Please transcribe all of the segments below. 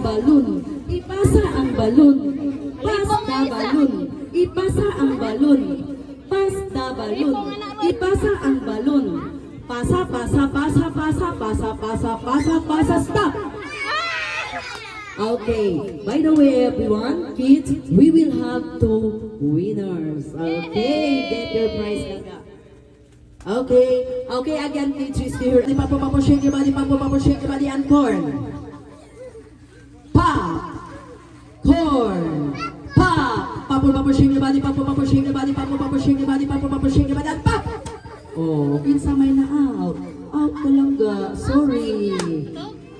balloon. Ipasa ang balloon. Pass the balloon. Ipasa ang balloon. Pass the balloon. Ipasa ang balloon. Pasa, pasa, pasa, pasa, pasa, pasa, pasa, pasa, stop! Okay, by the way everyone, kids, we will have 2 winners. Okay, get your prize kaka. Okay, again kids, here. Di pa po shake your body, shake your body, and corn. Pop! Corn! Pop! Papo, shake your body, shake your body, shake your body, shake your body, and pop! Oh, kinsa may na out. Out talaga. Sorry.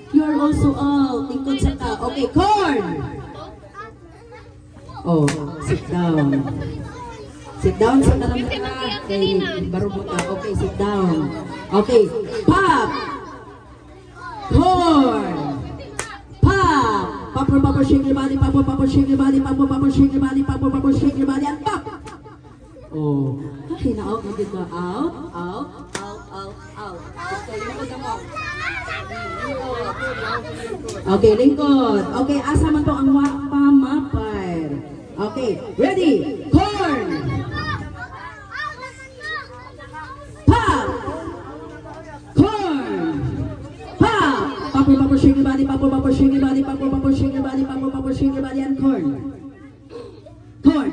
You are also out. Tingkod sa ka. Okay, corn! Oh, sit down. Sit down sa kanang ka. Okay, baro mo ka. Okay, sit down. Okay, pop! Corn! Pop! Papo, shake your body, shake your body, shake your body, shake your body, and pop! Oh, ay, na-out na dito. Out. Okay, lingkod. Okay, asa man to ang pamapay. Okay, ready? Corn! Pop! Corn! Pop! Papo, shake your body, shake your body, shake your body, shake your body, and corn. Corn!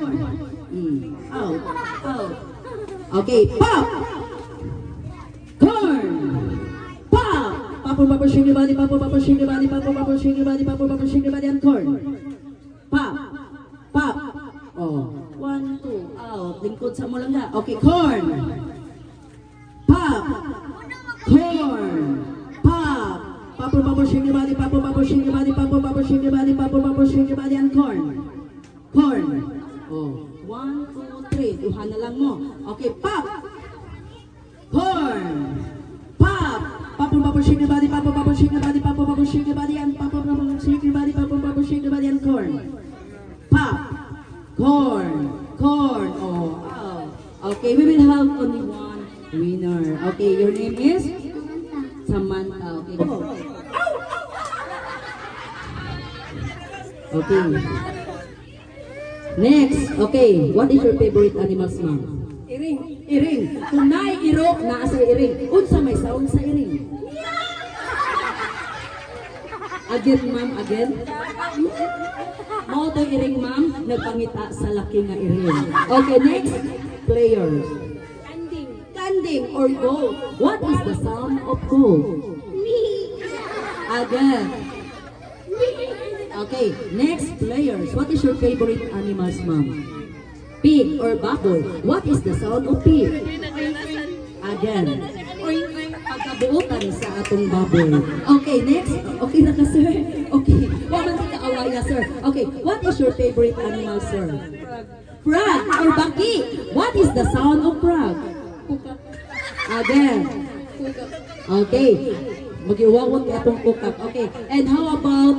Out. Okay, pop! Corn! Pop! Papo, shake your body, shake your body, shake your body, shake your body, and corn. Pop! Pop! Oh, 1, 2, out. Lingkod sa mo lang na. Okay, corn! Pop! Corn! Pop! Papo, shake your body, shake your body, shake your body, shake your body, and corn. Corn! Oh, 1, 2, 3. Duhan na lang mo. Okay, pop! Corn! Pop! Papo, shake your body, shake your body, shake your body, and shake your body, shake your body, and corn. Pop! Corn! Corn! Oh, wow. Okay, we will have only 1 winner. Okay, your name is? Samantha. Okay. Okay. Next, okay, what is your favorite animals, ma'am? Iring. Iring. Tunay iro na sa iring. Unsa may sound sa iring? Again, ma'am, again. Mo to iring, ma'am, nagpangita sa laki nga iring. Okay, next, players. Kanding. Kanding or gold. What is the sound of gold? Me. Again. Okay, next players. What is your favorite animals, ma'am? Pig or bubble. What is the sound of pig? Again. Pagkabuutan sa atong bubble. Okay, next. Okay na ka, sir. Okay. Waman ka kaawaya, sir. Okay, what is your favorite animal, sir? Frog or baki. What is the sound of frog? Again. Okay. Mag-iwawag ka itong kukak. Okay, and how about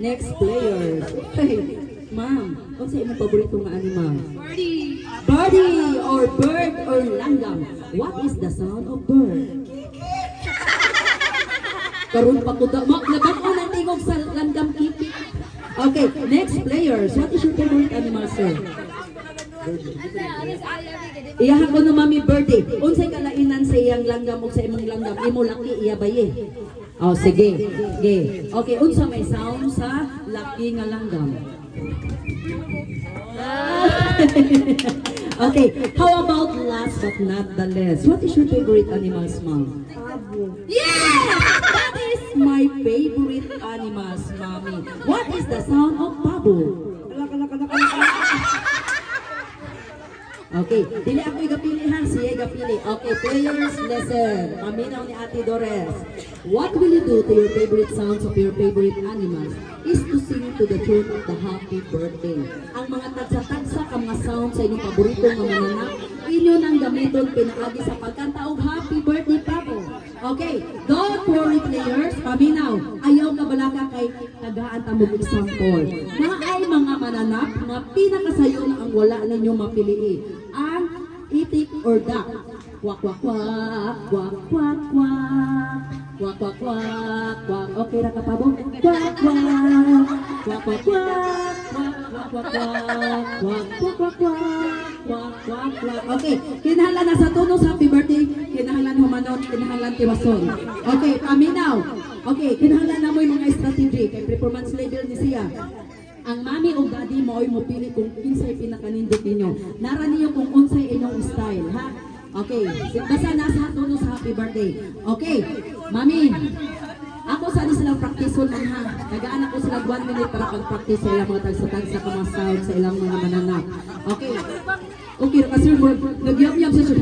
next players? Hey, ma'am, kung sa imong paboritong nga animal? Birdie. Birdie or bird or langgam. What is the sound of bird? Karun pa ko nabak ko ng tingog sa langgam kiki. Okay, next players. What is your favorite animal, sir? Iyahan ko na mami birthday. Unsay kalainan sa iyang langgam o sa imong langgam? Imo laki iya baye. Oh, sige. Sige. Okay, unsa may sound sa laki nga langgam? Okay, how about last but not the least? What is your favorite animals, ma'am? Yes! That is my favorite animals, mommy. What is the sound of bubble? Okay, dili ako igapili ha, siya igapili. Okay, players, listen. Paminaw ni Ate Dores. What will you do to your favorite sounds of your favorite animals is to sing to the tune of the happy birthday. Ang mga tagsa-tagsa ka mga sounds sa inyong paboritong mga nanak, inyo nang gamiton pinaagi sa pagkanta og happy birthday Papo. Okay, don't worry players, paminaw. Ayaw ka balaka kay tagaan tamog example. Na ay mga mananak nga pinakasayon ang wala ninyo mapilii. Ang itik or duck. Kwak kwak kwak, kwak kwak kwak. Kwak, kwak, kwak, kwak. Okay ra ka pa mo? Kwak, kwak. Kwak, kwak, kwak. Kwak, kwak, kwak. Kwak, kwak, kwak, kwak. Kwak, kwak, kwak. Okay, kinahanglan na sa tunos happy birthday. Kinahanglan humanon, kinahanglan tiwason. Okay, paminaw. Okay, kinahanglan na mo yung mga strategy kay performance level ni siya. Ang mami o daddy mo ay mopili kung kinsay pinakanindot ninyo. Nara niyo kung unsay inyong style, ha? Okay, basta nasa tunos sa happy birthday. Okay, mami, ako sa silang practice man ha. Nagaan ako sila 1 minute para pag-practice sa ilang mga tagsa-tagsa kumasahod sa ilang mga mananap. Okay. Okay, kasi mo, nagyam-yam sa siya.